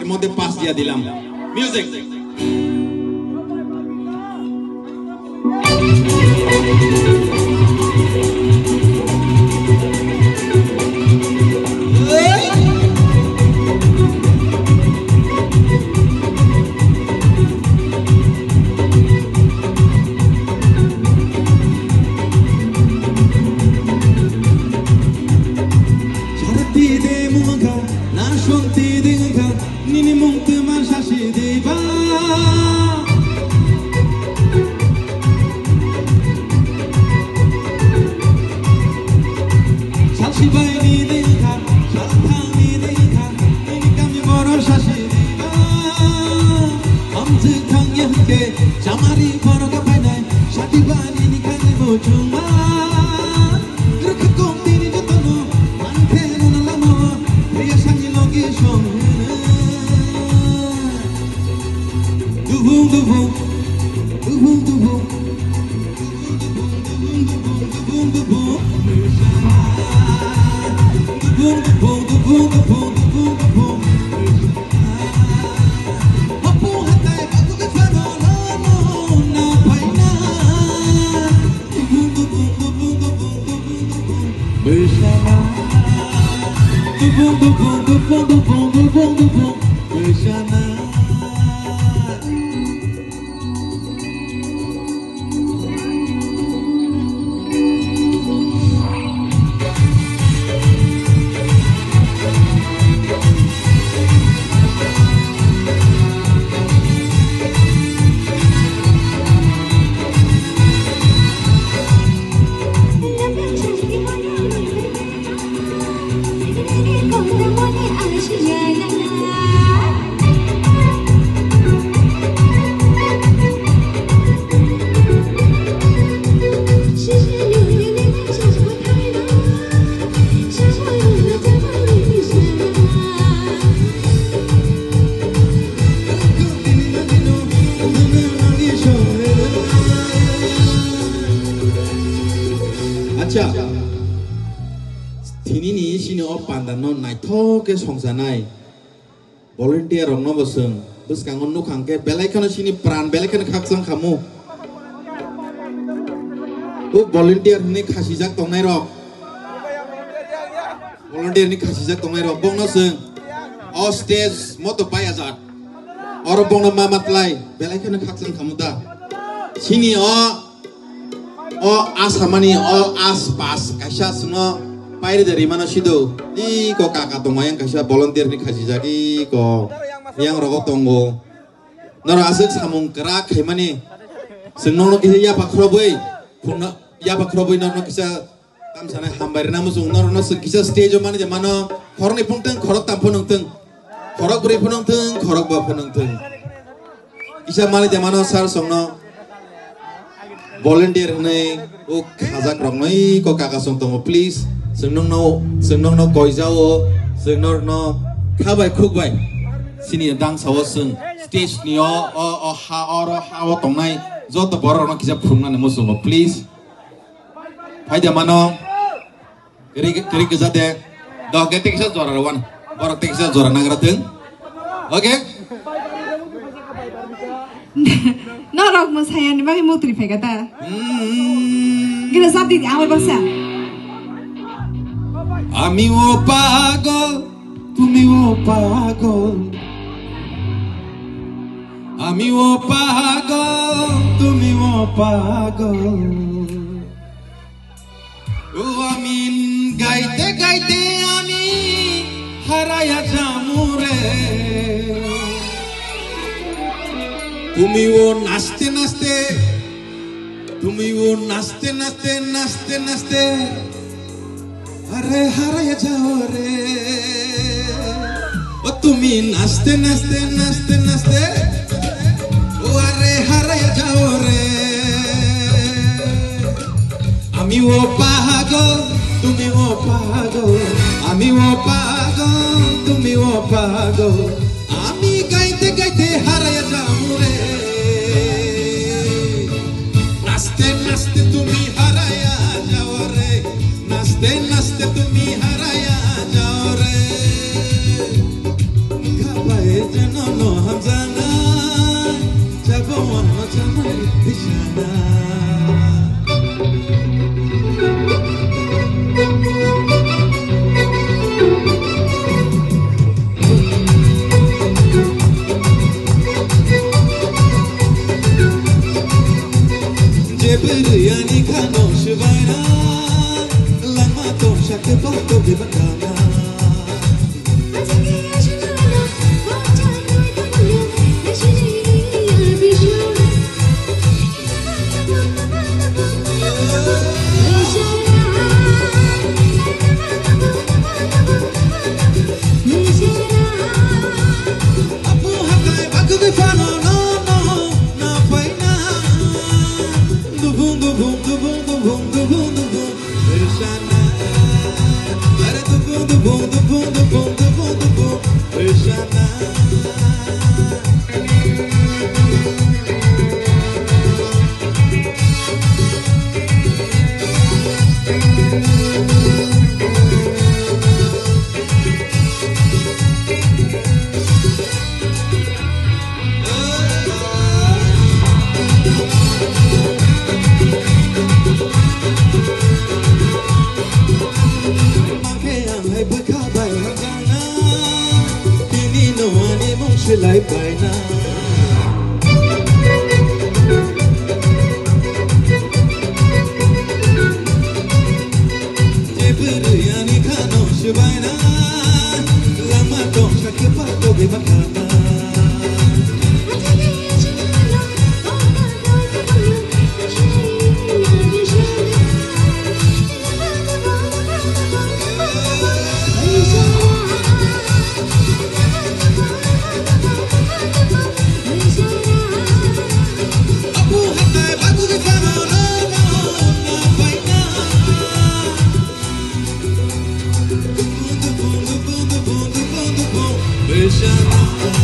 এর মধ্যে পাস দিয়া দিলাম music संसानाय volunteer rong no boseng bus kangon nu khangke belai kana sini pran belai kana khaksang khamu o volunteer ni khasijak tongnai rok volunteer ni khasijak tongnai rok bong no seng o stage moto pai azat or bong no mamatlai belai kana khaksang khamu da sini o asamani o aspas kaisa sno pairi dari mana sido di ko kakak tongo yang kasih volunteer ni kasih jadi ko yang rokok tongo nara asik samung kerak hemani senong kisah ya pak roboi puna ya pak roboi nara kisah tam sana hambar namu sung nara kisah stage mana jamana korang ni puntung korok tampo nungtung korok beri punungtung korok bawa punungtung kisah mana jamana sar songno volunteer ni o khajak roknoi ko kakak song tongo please senong no koizao senong no kabai khukbai sini dang sawo seng stage ni o ha o tongnai joto borok no kisa phumna ne musumo please faida mano keri kejade dah getik sa jora rawan borok tik sa jora nagrating oke no rok mo saya ni bagi mutri fegata gila sabdi amai baksa Ami wo pagal, tumi wo pagal. Ami wo pagal, tumi wo pagal. Amin gaite gaite ami haraya jamure. Tumi wo naste naste, tumi wo naste naste naste naste. Hare hare jao re, o tumi naste naste naste naste, o hare hare jao re. Ami wo pagal, tumi wo pagal, ami wo pagal, tumi wo pagal, ami gaite gaite hare jao re. Naste naste tumi hare jao re. Naste tumi haraya jao re, kabae ke bakana lại bài na Jeburu yani kano shibai na lama to shakipa to be bakana Krishna